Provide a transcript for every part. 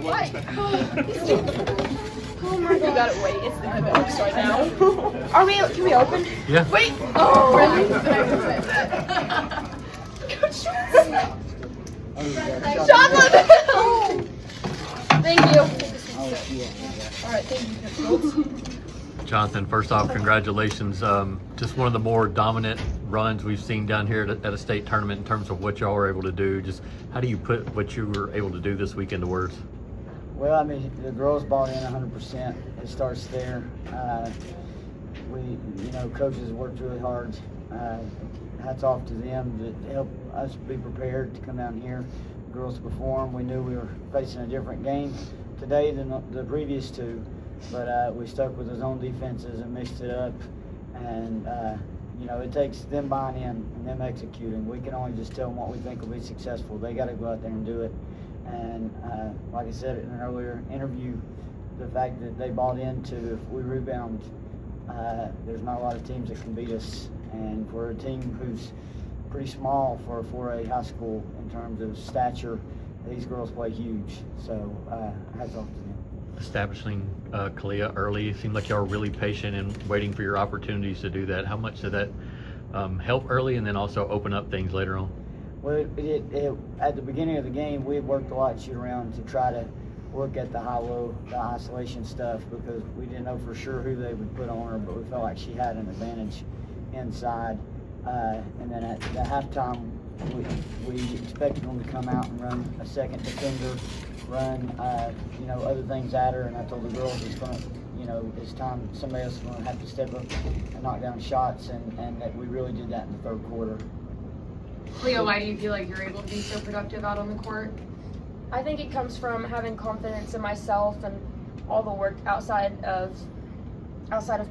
What? Oh my god. You gotta wait. It's the books right now. Can we open? Yeah. Wait. Oh. Chocolate. Thank you. All right. Thank you. Jonathan, first off, congratulations. Just one of the more dominant runs we've seen down here at a state tournament in terms of what y'all were able to do. Just how do you put what you were able to do this week into words? Well, I mean, the girls bought in 100%. It starts there. Coaches worked really hard. Hats off to them to help us be prepared to come down here. Girls perform. We knew we were facing a different game today than the previous two, but we stuck with those own defenses and mixed it up. And it takes them buying in and them executing. We can only just tell them what we think will be successful. They got to go out there and do it. And like I said in an earlier interview, the fact that they bought into if we rebound, there's not a lot of teams that can beat us. And for a team who's pretty small for a 4A high school in terms of stature, these girls play huge. So hats off to them. Establishing Kalia early, it seemed like y'all were really patient and waiting for your opportunities to do that. How much did that help early and then also open up things later on? Well, at the beginning of the game, we had worked a lot shoot around to try to work at the high-low, the isolation stuff, because we didn't know for sure who they would put on her, but we felt like she had an advantage inside. And then at the halftime, we expected them to come out and run a second defender, run other things at her, and I told the girls it's time somebody else is going to have to step up and knock down shots, and that we really did that in the third quarter. Cleo, why do you feel like you're able to be so productive out on the court? I think it comes from having confidence in myself and all the work outside of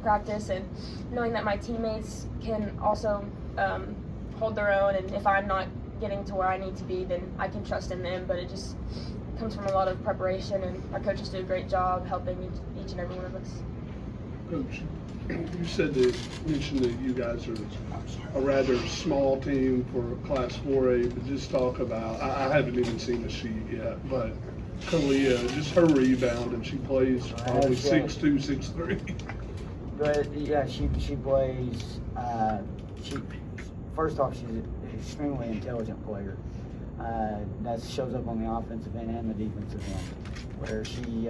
practice, and knowing that my teammates can also hold their own, and if I'm not getting to where I need to be, then I can trust in them. But it just comes from a lot of preparation, and our coaches do a great job helping each and every one of us. Coach, you mentioned that you guys are a rather small team for Class 4A, but just talk about, I haven't even seen the sheet yet, but Kalia, just her rebound, and she plays probably 6'2", 6'3". But yeah, she plays. First off, she's an extremely intelligent player. That shows up on the offensive end and the defensive end, where she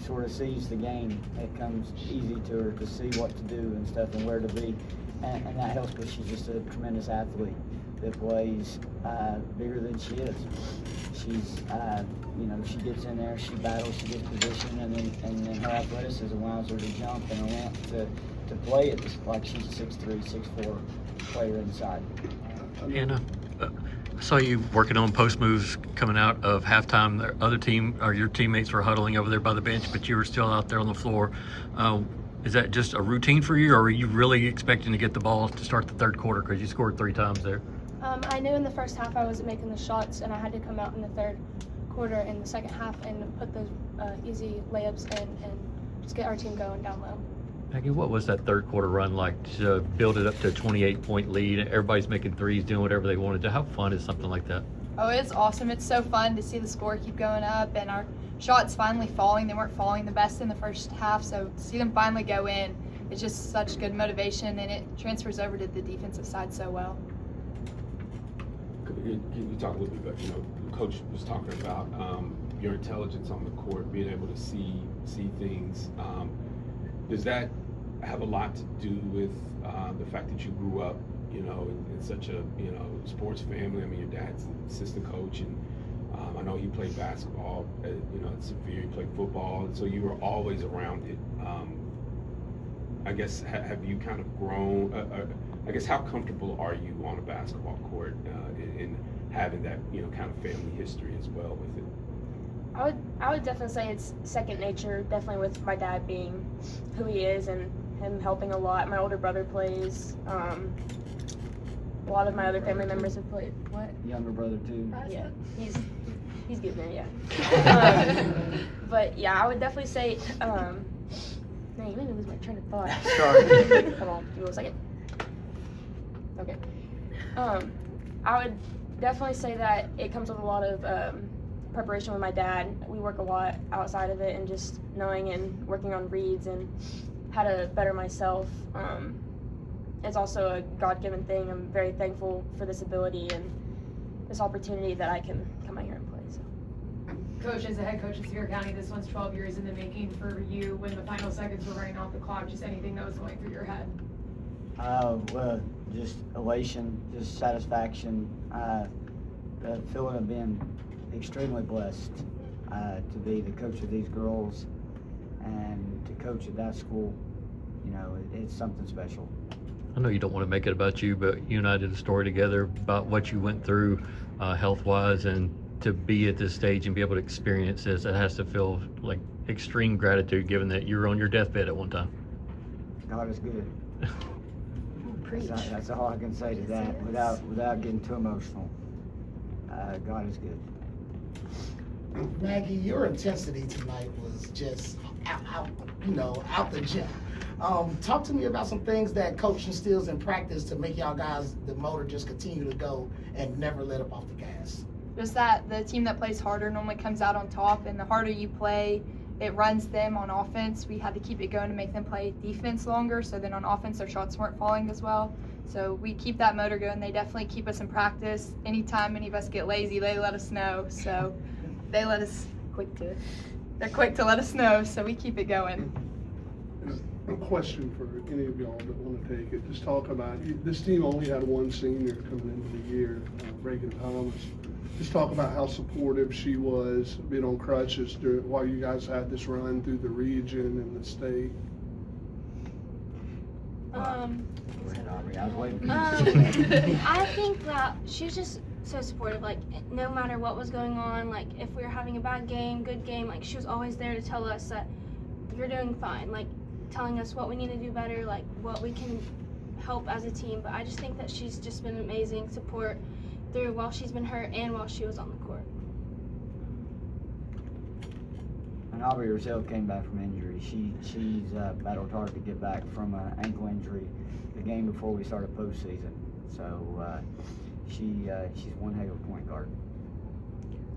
sort of sees the game. It comes easy to her to see what to do and stuff and where to be, and that helps because she's just a tremendous athlete that plays bigger than she is. She's she gets in there, she battles, she gets position, and then her athleticism allows her to jump and to play it like she's a 6'3", 6'4" player inside. Anna, I saw you working on post moves coming out of halftime. The other team, or your teammates, were huddling over there by the bench, but you were still out there on the floor. Is that just a routine for you, or are you really expecting to get the ball to start the third quarter because you scored 3 times there? I knew in the first half I wasn't making the shots, and I had to come out in the third quarter in the second half and put those easy layups in and just get our team going down low. Maggie, what was that third quarter run like to build it up to a 28-point lead? Everybody's making threes, doing whatever they wanted to. How fun is something like that? Oh, it's awesome. It's so fun to see the score keep going up and our shots finally falling. They weren't falling the best in the first half, so to see them finally go in, it's just such good motivation, and it transfers over to the defensive side so well. Can you talk a little bit about, the coach was talking about your intelligence on the court, being able to see things. Does that have a lot to do with the fact that you grew up, in such a, sports family? I mean, your dad's an assistant coach, and I know he played basketball at Sevier, he played football, and so you were always around it. I guess, have you kind of grown, I guess, how comfortable are you on a basketball court in having that, kind of family history as well with it? I would definitely say it's second nature, definitely with my dad being who he is and him helping a lot. My older brother plays. A lot of my other family members have played. What? Younger brother too. Yeah, he's getting there, yeah. But yeah, I would definitely say, man, you made me lose my train of thought. Sorry. Hold on, give me 1 second. Okay. I would definitely say that it comes with a lot of preparation with my dad. We work a lot outside of it, and just knowing and working on reads and how to better myself. It's also a God-given thing. I'm very thankful for this ability and this opportunity that I can come out here and play. So. Coach, as a head coach of Sevier County, this one's 12 years in the making for you. When the final seconds were running off the clock, just anything that was going through your head? Well, just elation, just satisfaction, the feeling of being extremely blessed to be the coach of these girls and to coach at that school. You know, it's something special. I know you don't want to make it about you, but you and I did a story together about what you went through health-wise, and to be at this stage and be able to experience this, it has to feel like extreme gratitude, given that you were on your deathbed at one time. God is good. That's all I can say to that without getting too emotional. God is good. Maggie, your intensity tonight was just out the gym. Talk to me about some things that coach instills in practice to make y'all guys, the motor just continue to go and never let up off the gas. Just that the team that plays harder normally comes out on top, and the harder you play, it runs them on offense. We had to keep it going to make them play defense longer, so then on offense their shots weren't falling as well. So we keep that motor going. They definitely keep us in practice. Anytime any of us get lazy, they let us know. So they let us they're quick to let us know, so we keep it going. A question for any of y'all that want to take it. Just talk about, this team only had one senior coming into the year, Reagan Thomas. Just talk about how supportive she was, being on crutches while you guys had this run through the region and the state. I think that she was just so supportive, like no matter what was going on, like if we were having a bad game, good game, like she was always there to tell us that you're doing fine, like telling us what we need to do better, like what we can help as a team. But I just think that she's just been amazing support through while she's been hurt and while she was on the court. When Aubrey herself came back from injury, she's battled hard to get back from an ankle injury the game before we started postseason. So she's one heck of a point guard.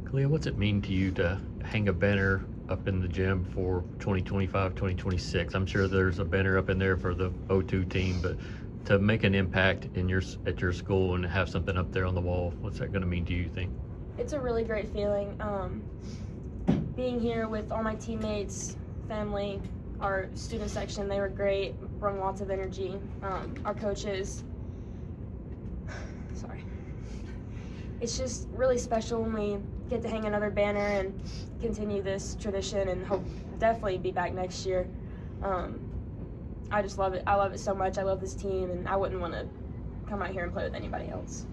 Kalia, what's it mean to you to hang a banner up in the gym for 2025, 2026? I'm sure there's a banner up in there for the O2 team, but to make an impact at your school and have something up there on the wall, what's that going to mean to you think? It's a really great feeling. Being here with all my teammates, family, our student section, they were great, brought lots of energy. Our coaches, sorry. It's just really special when we get to hang another banner and continue this tradition, and hope definitely be back next year. I just love it. I love it so much. I love this team, and I wouldn't want to come out here and play with anybody else.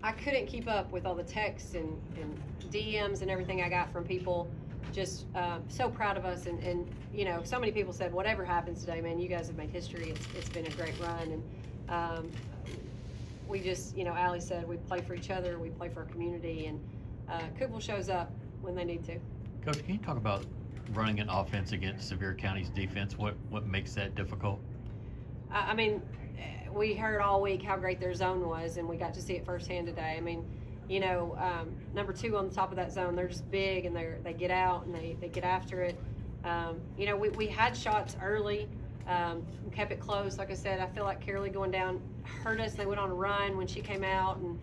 I couldn't keep up with all the texts and DMs and everything I got from people. Just so proud of us, and you know, so many people said, whatever happens today, man, you guys have made history. It's been a great run, and we just, you know, Allie said, we play for each other, we play for our community, and Cookeville shows up when they need to. Coach, can you talk about running an offense against Sevier County's defense? What makes that difficult? I mean, we heard all week how great their zone was, and we got to see it firsthand today. I mean, you know, number 2 on the top of that zone, they're just big, and they get out and they get after it. You know, we had shots early, kept it close. Like I said, I feel like Carolee going down hurt us. They went on a run when she came out, and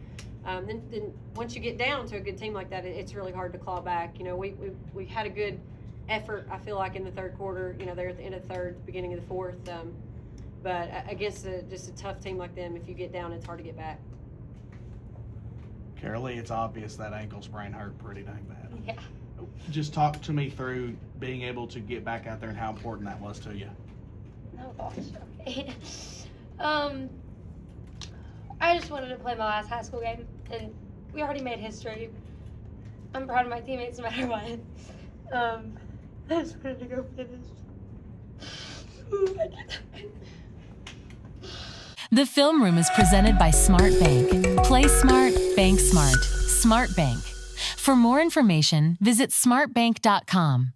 then once you get down to a good team like that, it's really hard to claw back. You know, we had a good effort, I feel like, in the third quarter. You know, they're at the end of the third, beginning of the fourth. But against just a tough team like them, if you get down, it's hard to get back. Carolee, it's obvious that ankle sprain hurt pretty dang bad. Yeah. Just talk to me through being able to get back out there and how important that was to you. Oh gosh, okay. I just wanted to play my last high school game, and we already made history. I'm proud of my teammates no matter what. I just wanted to go finish. The Film Room is presented by SmartBank. Play smart, bank smart. SmartBank. For more information, visit smartbank.com.